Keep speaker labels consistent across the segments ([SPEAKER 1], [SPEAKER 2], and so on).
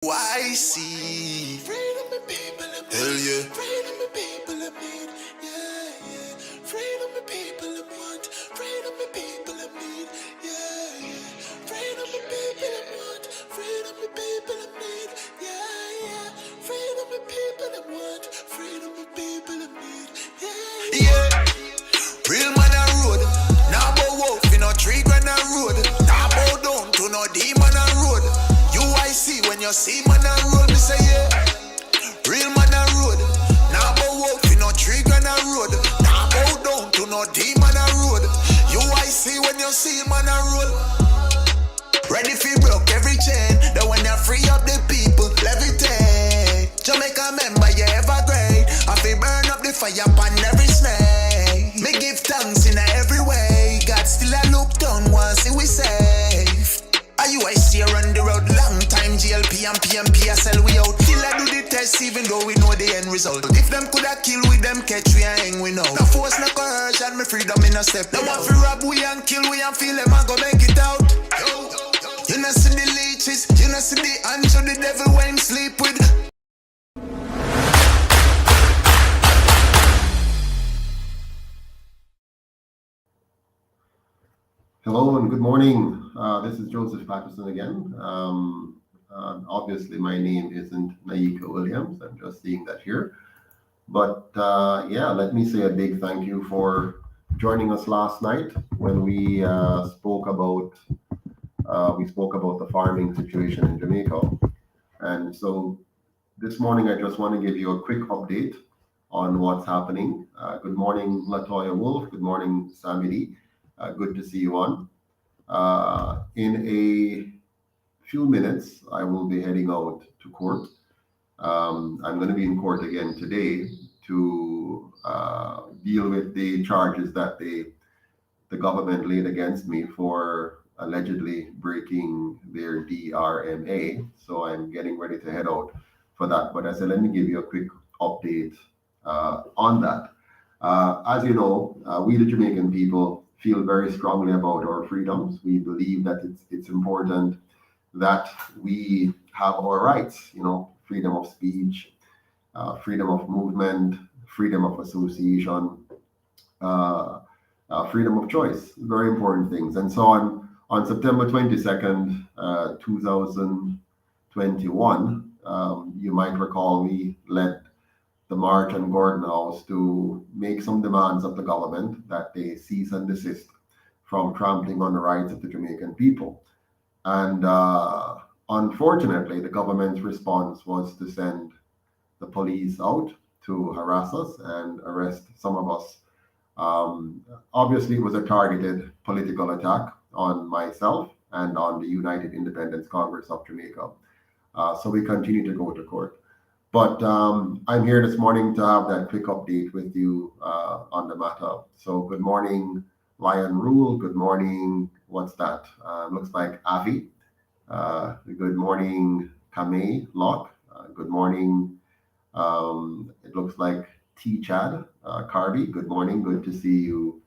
[SPEAKER 1] I see freedom and people in hell yeah. Freedom and people in need, yeah, yeah. Freedom and people in want, freedom and people in need, yeah, yeah. Freedom and people in want, freedom and people in need, yeah, yeah. Freedom and people in want, freedom and people in need, yeah, yeah. Real man a road, now bow wolf in a tree grand a road, now bow down to no demon a road. UIC when you see man a road, me say yeah. Real man a road, now bow wolf in a tree grand a road, now bow down to no demon a road. UIC when you see man a road. Ready for broke every chain, the one that free up the people, levitate. Jamaica member, you ever great. I feel burn up the fire upon every snake. Me give thanks in every way. God still a look down once see we safe. I see around the road long time. GLP and PMP I sell we out. Still I do the test even though we know the end result. If them coulda kill with them catch we and hang we know. No force no coercion, me freedom in a step. No one fi rob we and kill we and feel them and go make it out. You know see the leeches, you know see the hands of the devil when him sleep with.
[SPEAKER 2] Hello and good morning. This is Joseph Patterson again. Obviously, my name isn't Naika Williams. I'm just seeing that here. But let me say a big thank you for joining us last night when we spoke about the farming situation in Jamaica. And so this morning, I just want to give you a quick update on what's happening. Good morning, Latoya Wolf. Good morning, Sammy. Good to see you on. In a few minutes, I will be heading out to court. I'm going to be in court again today to deal with the charges that the government laid against me for allegedly breaking their DRMA. So I'm getting ready to head out for that. But I said, let me give you a quick update on that. As you know, we the Jamaican people feel very strongly about our freedoms. We believe that it's important that we have our rights, freedom of speech, freedom of movement, freedom of association, freedom of choice, very important things. And so on September 22nd, 2021, you might recall we led the march on Gordon House to make some demands of the government that they cease and desist from trampling on the rights of the Jamaican people. And unfortunately, the government's response was to send the police out to harass us and arrest some of us. Obviously, it was a targeted political attack on myself and on the United Independence Congress of Jamaica. So we continue to go to court. But I'm here this morning to have that quick update with you on the matter. So good morning, Lion Rule. Good morning. What's that? Looks like Avi. Good morning, Kame Locke. Good morning. It looks like T. Chad Carby. Good morning. Good to see you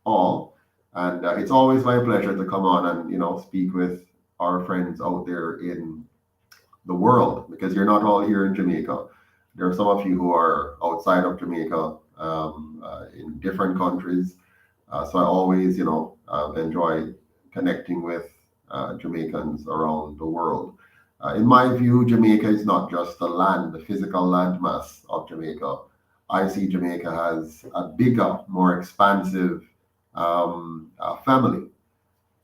[SPEAKER 2] all. And it's always my pleasure to come on and speak with our friends out there in the world, because you're not all here in Jamaica. There are some of you who are outside of Jamaica in different countries. So I always, enjoy connecting with Jamaicans around the world. In my view, Jamaica is not just the land, the physical landmass of Jamaica. I see Jamaica as a bigger, more expansive family.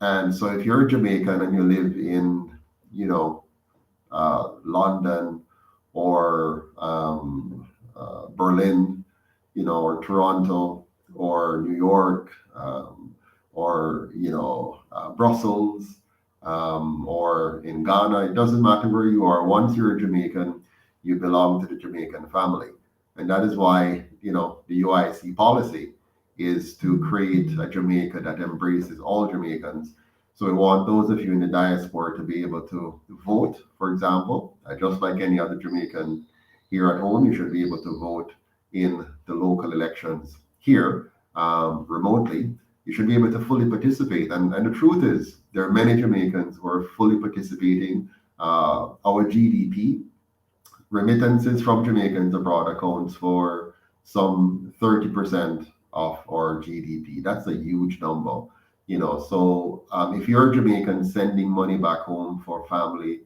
[SPEAKER 2] And so if you're a Jamaican and you live in, London or Berlin, or Toronto or New York, or Brussels, or in Ghana. It doesn't matter where you are. Once you're a Jamaican, you belong to the Jamaican family, and that is why the UIC policy is to create a Jamaica that embraces all Jamaicans. So we want those of you in the diaspora to be able to vote, for example, just like any other Jamaican here at home. You should be able to vote in the local elections here remotely. You should be able to fully participate. And the truth is, there are many Jamaicans who are fully participating Our GDP, remittances from Jamaicans abroad accounts for some 30% of our GDP. That's a huge number, So if you're Jamaican sending money back home for family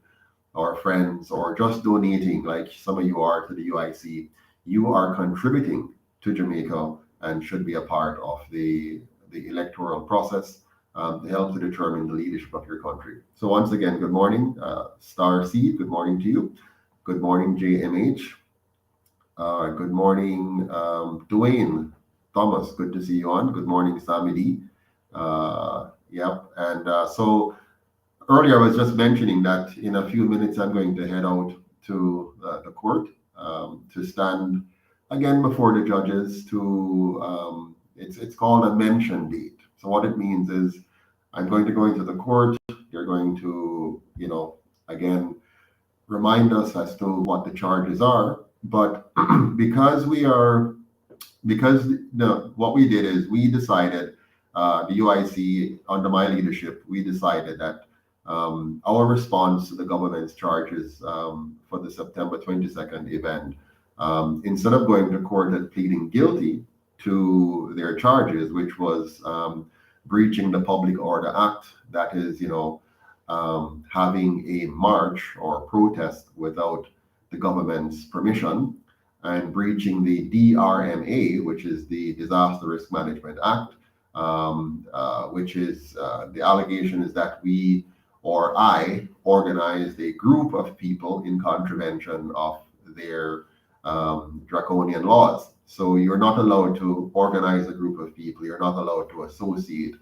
[SPEAKER 2] or friends or just donating, like some of you are to the UIC, you are contributing to Jamaica and should be a part of the electoral process to help to determine the leadership of your country. So once again, good morning, Star Seed. Good morning to you. Good morning, JMH. Good morning, Dwayne Thomas. Good to see you on. Good morning, Sammy D. Yep. And so earlier I was just mentioning that in a few minutes I'm going to head out to the court to stand again before the judges to it's called a mention date. So what it means is I'm going to go into the court. They're going to, again remind us as to what the charges are. But because we are, because what we did is we decided, the UIC under my leadership, we decided that our response to the government's charges for the September 22nd event, instead of going to court and pleading guilty to their charges, which was breaching the Public Order Act, that is, having a march or protest without the government's permission, and breaching the DRMA, which is the Disaster Risk Management Act, which is the allegation is that we or I organized a group of people in contravention of their draconian laws. So you're not allowed to organize a group of people. You're not allowed to associate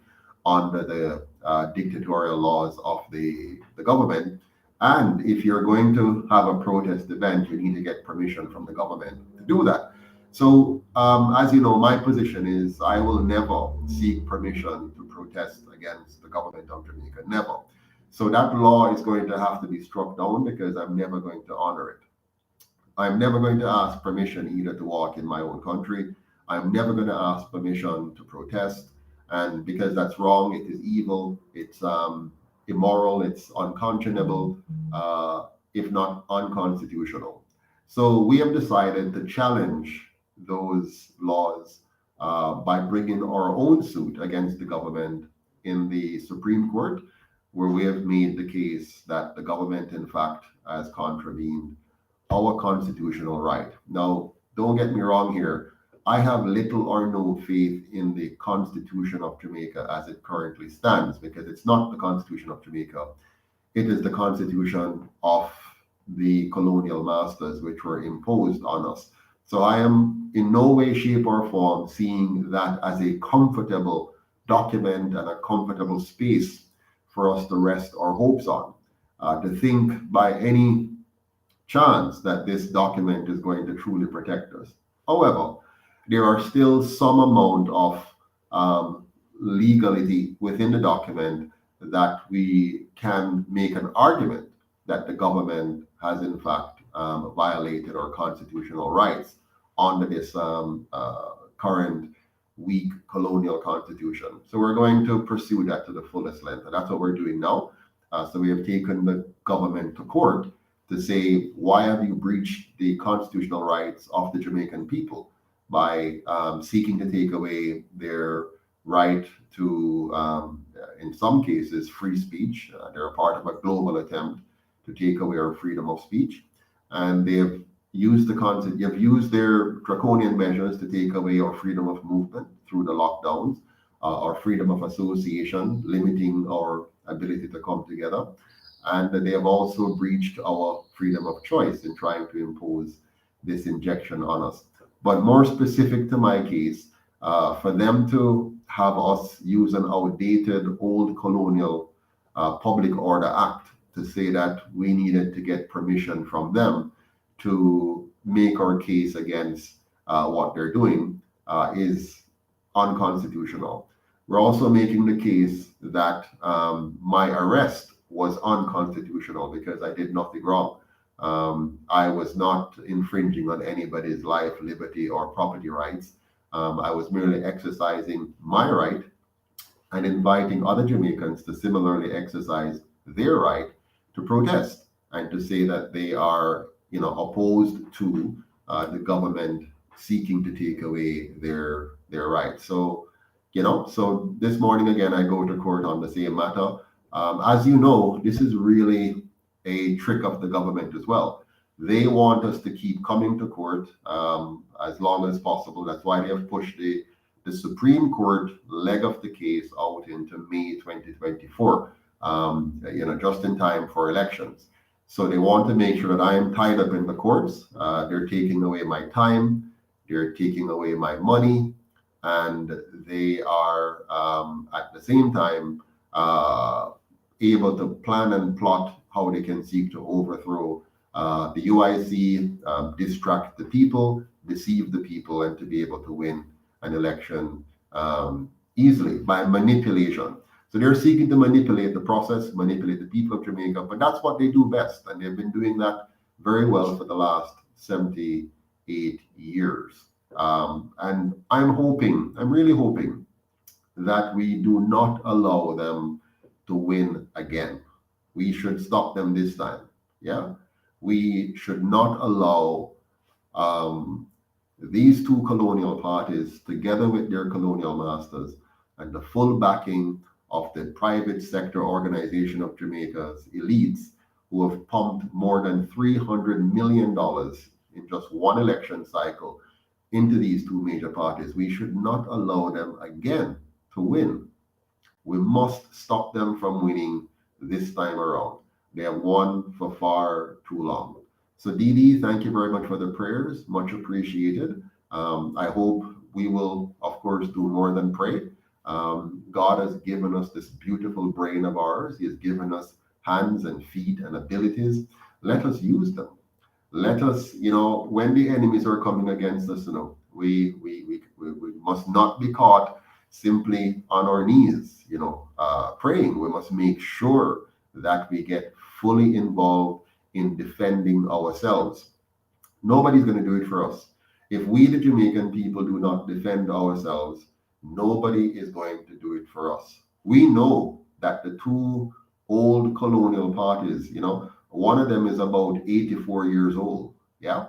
[SPEAKER 2] under the dictatorial laws of the government. And if you're going to have a protest event, you need to get permission from the government to do that. So, as you know, my position is I will never seek permission to protest against the government of Jamaica. Never. So that law is going to have to be struck down because I'm never going to honor it. I'm never going to ask permission either to walk in my own country. I'm never going to ask permission to protest. And because that's wrong, it is evil, it's immoral, it's unconscionable, if not unconstitutional. So we have decided to challenge those laws by bringing our own suit against the government in the Supreme Court, where we have made the case that the government, in fact, has contravened our constitutional right. Now, don't get me wrong here. I have little or no faith in the Constitution of Jamaica as it currently stands because it's not the Constitution of Jamaica. It is the Constitution of the colonial masters, which were imposed on us. So I am in no way, shape, or form seeing that as a comfortable document and a comfortable space for us to rest our hopes on. To think by any chance that this document is going to truly protect us. However, there are still some amount of legality within the document that we can make an argument that the government has in fact violated our constitutional rights under this current weak colonial constitution. So we're going to pursue that to the fullest length, and that's what we're doing now. So we have taken the government to court to say, why have you breached the constitutional rights of the Jamaican people by seeking to take away their right to, in some cases, free speech. They're a part of a global attempt to take away our freedom of speech. And they have used the concept, they've used their draconian measures to take away our freedom of movement through the lockdowns, our freedom of association, limiting our ability to come together. And they have also breached our freedom of choice in trying to impose this injection on us. But more specific to my case, for them to have us use an outdated old colonial Public Order Act to say that we needed to get permission from them to make our case against what they're doing is unconstitutional. We're also making the case that my arrest was unconstitutional because I did nothing wrong. I was not infringing on anybody's life, liberty, or property rights. I was merely exercising my right and inviting other Jamaicans to similarly exercise their right to protest. and to say that they are, opposed to the government seeking to take away their rights. So, so this morning again, I go to court on the same matter. As you know, this is really a trick of the government as well. They want us to keep coming to court as long as possible. That's why they have pushed the Supreme Court leg of the case out into May 2024, just in time for elections. So they want to make sure that I am tied up in the courts. They're taking away my time, they're taking away my money, and they are at the same time able to plan and plot how they can seek to overthrow the UIC, distract the people, deceive the people, and to be able to win an election easily by manipulation. So they're seeking to manipulate the process, manipulate the people of Jamaica, but that's what they do best. And they've been doing that very well for the last 78 years. And I'm really hoping that we do not allow them to win again. We should stop them this time. Yeah. We should not allow um, these two colonial parties, together with their colonial masters and the full backing of the private sector organization of Jamaica's elites, who have pumped more than $300 million in just one election cycle into these two major parties. We should not allow them again to win. We must stop them from winning this time around. They have won for far too long. So, Dee Dee, thank you very much for the prayers. Much appreciated. I hope we will, of course, do more than pray. God has given us this beautiful brain of ours. He has given us hands and feet and abilities. Let us use them. Let us, when the enemies are coming against us, we must not be caught simply on our knees, praying. We must make sure that we get fully involved in defending ourselves. Nobody's going to do it for us. If we, the Jamaican people, do not defend ourselves, nobody is going to do it for us. We know that the two old colonial parties, one of them is about 84 years old, yeah,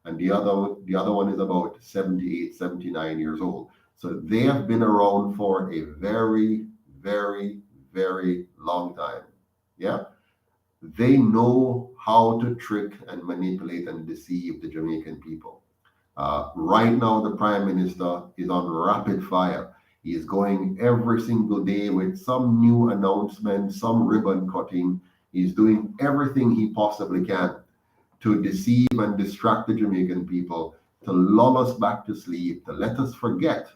[SPEAKER 2] and the other one is about 78, 79 years old. So they have been around for a very, very, very long time. Yeah. They know how to trick and manipulate and deceive the Jamaican people. Right now, the Prime Minister is on rapid fire. He is going every single day with some new announcement, some ribbon cutting. He's doing everything he possibly can to deceive and distract the Jamaican people, to lull us back to sleep, to let us forget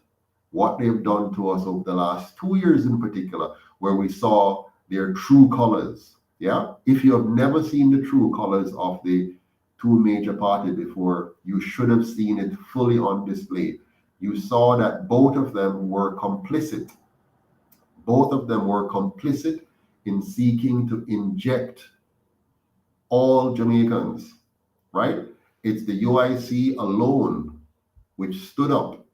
[SPEAKER 2] what they've done to us over the last 2 years in particular, where we saw their true colors. Yeah. If you have never seen the true colors of the two major parties before, you should have seen it fully on display. You saw that both of them were complicit. Both of them were complicit in seeking to inject all Jamaicans, right? It's the UIC alone which stood up,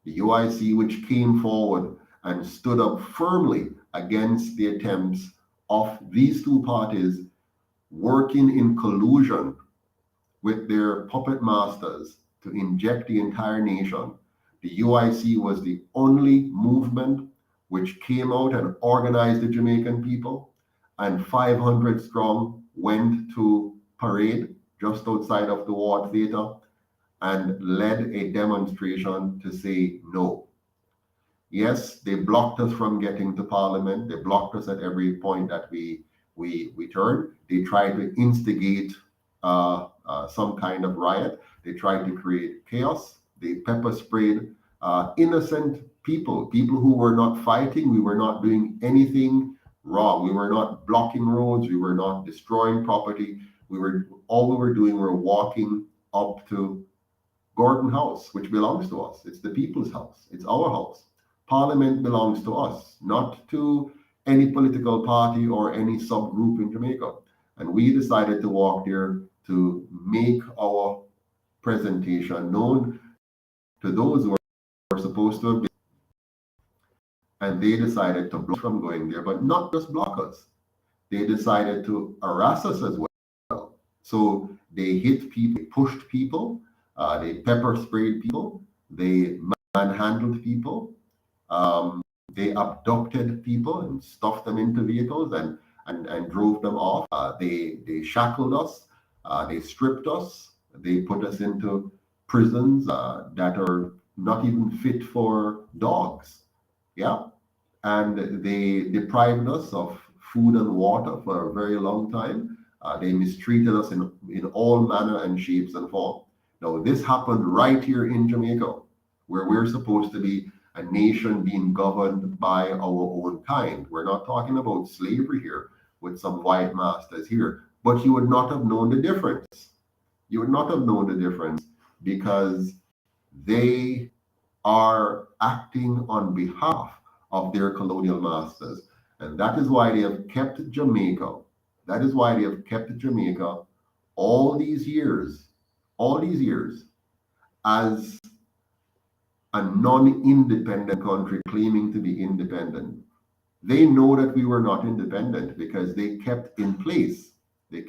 [SPEAKER 2] the UIC which came forward and stood up firmly against the attempts of these two parties working in collusion with their puppet masters to inject the entire nation. The UIC was the only movement which came out and organized the Jamaican people, and 500 strong went to parade just outside of the Ward Theatre and led a demonstration to say no. Yes, they blocked us from getting to Parliament. They blocked us at every point that we turned. They tried to instigate some kind of riot. They tried to create chaos. They pepper sprayed innocent people who were not fighting. We were not doing anything wrong. We were not blocking roads. We were not destroying property. All we were doing, we were walking up to Gordon House, which belongs to us. It's the people's house. It's our house. Parliament belongs to us, not to any political party or any subgroup in Jamaica. And we decided to walk there to make our presentation known to those who are supposed to have been. And they decided to block us from going there, but not just block us. They decided to harass us as well. So they hit people, they pushed people, they pepper sprayed people, they manhandled people, um, they abducted people and stuffed them into vehicles and drove them off. They shackled us, they stripped us, they put us into prisons that are not even fit for dogs. Yeah, and they deprived us of food and water for a very long time. They mistreated us in all manner and shapes and form. Now, this happened right here in Jamaica, where we're supposed to be a nation being governed by our own kind. We're not talking about slavery here with some white masters here, but you would not have known the difference. You would not have known the difference because they are acting on behalf of their colonial masters. And that is why they have kept Jamaica. That is why they have kept Jamaica all these years, as a non-independent country claiming to be independent. They know that we were not independent because they kept in place the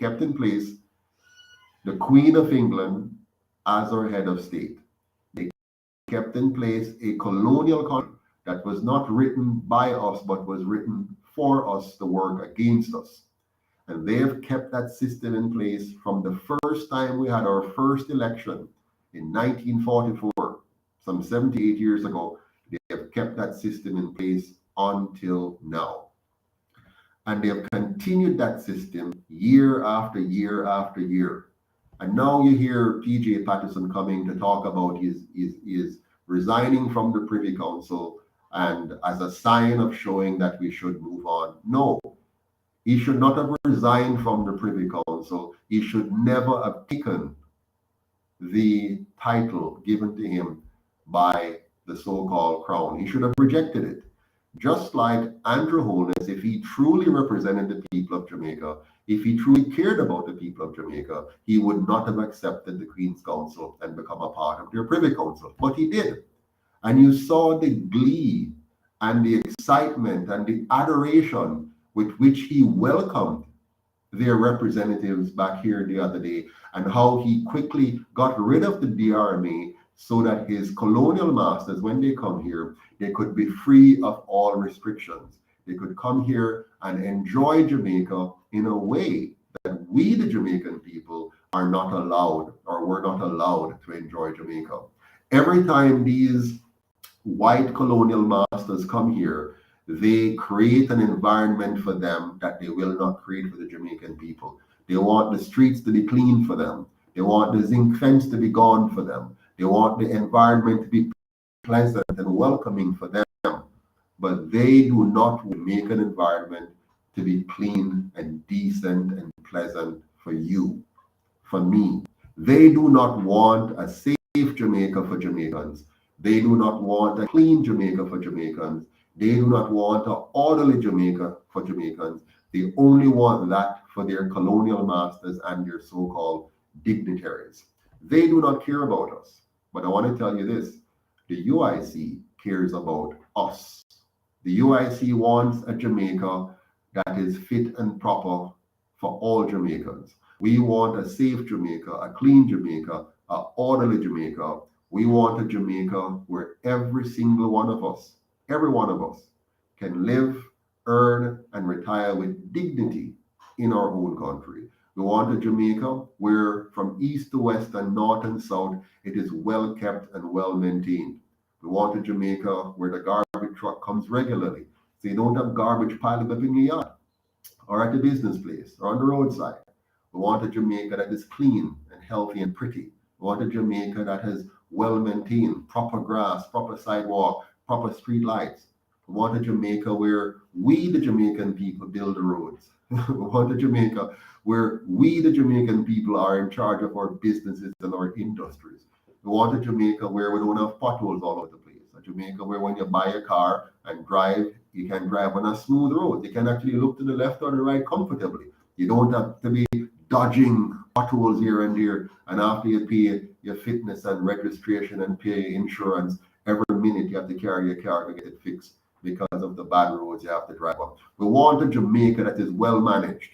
[SPEAKER 2] Queen of England as our head of state. They kept in place a colonial country that was not written by us but was written for us to work against us. And they have kept that system in place from the first time we had our first election in 1944, some 78 years ago. They have kept that system in place until now. And they have continued that system year after year after year. And now you hear PJ Patterson coming to talk about his resigning from the Privy Council and as a sign of showing that we should move on. No, he should not have resigned from the Privy Council. He should never have taken the title given to him by the so-called crown. He should have rejected it. Just like Andrew Holness, if he truly represented the people of Jamaica, if he truly cared about the people of Jamaica, he would not have accepted the Queen's Council and become a part of their Privy Council. But he did. And you saw the glee and the excitement and the adoration with which he welcomed their representatives back here the other day, and how he quickly got rid of the DRMA so that his colonial masters, when they come here, they could be free of all restrictions. They could come here and enjoy Jamaica in a way that we, the Jamaican people, are not allowed, or were not allowed to enjoy Jamaica. Every time these white colonial masters come here, they create an environment for them that they will not create for the Jamaican people. They want the streets to be clean for them. They want the zinc fence to be gone for them. They want the environment to be pleasant and welcoming for them. But they do not make an environment to be clean and decent and pleasant for you, for me. They do not want a safe Jamaica for Jamaicans. They do not want a clean Jamaica for Jamaicans. They do not want an orderly Jamaica for Jamaicans. They only want that for their colonial masters and their so-called dignitaries. They do not care about us. But I want to tell you this, the UIC cares about us. The UIC wants a Jamaica that is fit and proper for all Jamaicans. We want a safe Jamaica, a clean Jamaica, an orderly Jamaica. We want a Jamaica where every single one of us, every one of us, can live, earn, and retire with dignity in our own country. We want a Jamaica where from east to west and north and south, it is well kept and well maintained. We want a Jamaica where the garbage truck comes regularly, so you don't have garbage piled up in your yard or at the business place or on the roadside. We want a Jamaica that is clean and healthy and pretty. We want a Jamaica that has well maintained, proper grass, proper sidewalk, proper street lights. We want a Jamaica where we, the Jamaican people, build the roads. We want a Jamaica where we, the Jamaican people, are in charge of our businesses and our industries. We want a Jamaica where we don't have potholes all over the place. A Jamaica where when you buy a car and drive, you can drive on a smooth road. You can actually look to the left or the right comfortably. You don't have to be dodging potholes here and there. And after you pay your fitness and registration and pay insurance, every minute you have to carry your car to get it fixed because of the bad roads you have to drive on. We want a Jamaica that is well managed.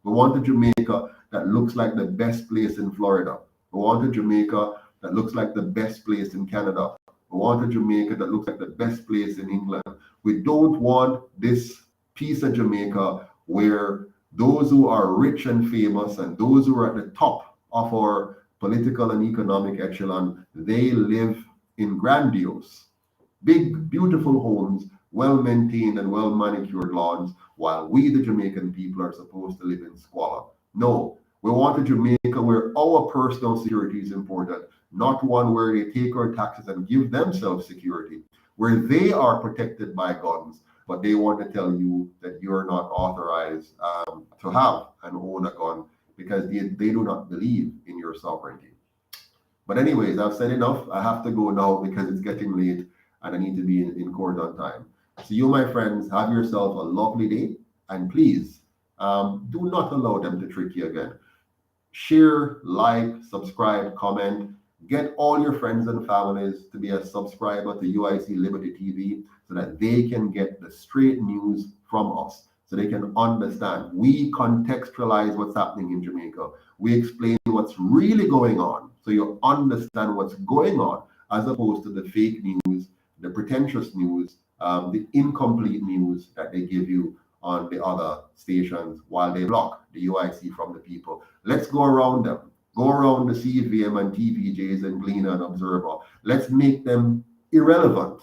[SPEAKER 2] We want a Jamaica that looks like the best place in Florida. We want a Jamaica that looks like the best place in Canada. We want a Jamaica that looks like the best place in England. We don't want this piece of Jamaica where those who are rich and famous and those who are at the top of our political and economic echelon, they live in grandiose, big, beautiful homes, well maintained and well manicured lawns, while we, the Jamaican people, are supposed to live in squalor. No, we want a Jamaica where our personal security is important, not one where they take our taxes and give themselves security, where they are protected by guns, but they want to tell you that you're not authorized to have and own a gun because they do not believe in your sovereignty. But anyways, I've said enough. I have to go now because it's getting late and I need to be in court on time. So you, my friends, have yourself a lovely day. And please, do not allow them to trick you again. Share, like, subscribe, comment. Get all your friends and families to be a subscriber to UIC Liberty TV so that they can get the straight news from us, so they can understand. We contextualize what's happening in Jamaica. We explain what's really going on so you understand what's going on, as opposed to the fake news, the pretentious news, the incomplete news that they give you on the other stations while they block the UIC from the people. Let's go around them. Go around the CVM and TVJs and Gleaner and Observer. Let's make them irrelevant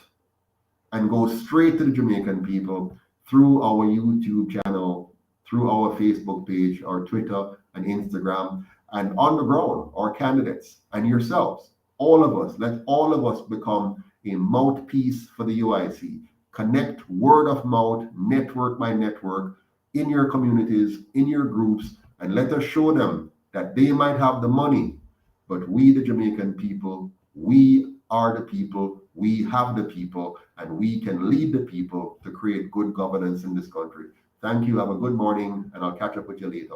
[SPEAKER 2] and go straight to the Jamaican people through our YouTube channel, through our Facebook page, our Twitter and Instagram, and on the ground, our candidates and yourselves, all of us, let all of us become a mouthpiece for the UIC. Connect word of mouth, network by network, in your communities, in your groups, and let us show them that they might have the money, but we, the Jamaican people, we are the people, we have the people, and we can lead the people to create good governance in this country. Thank you. Have a good morning, and I'll catch up with you later.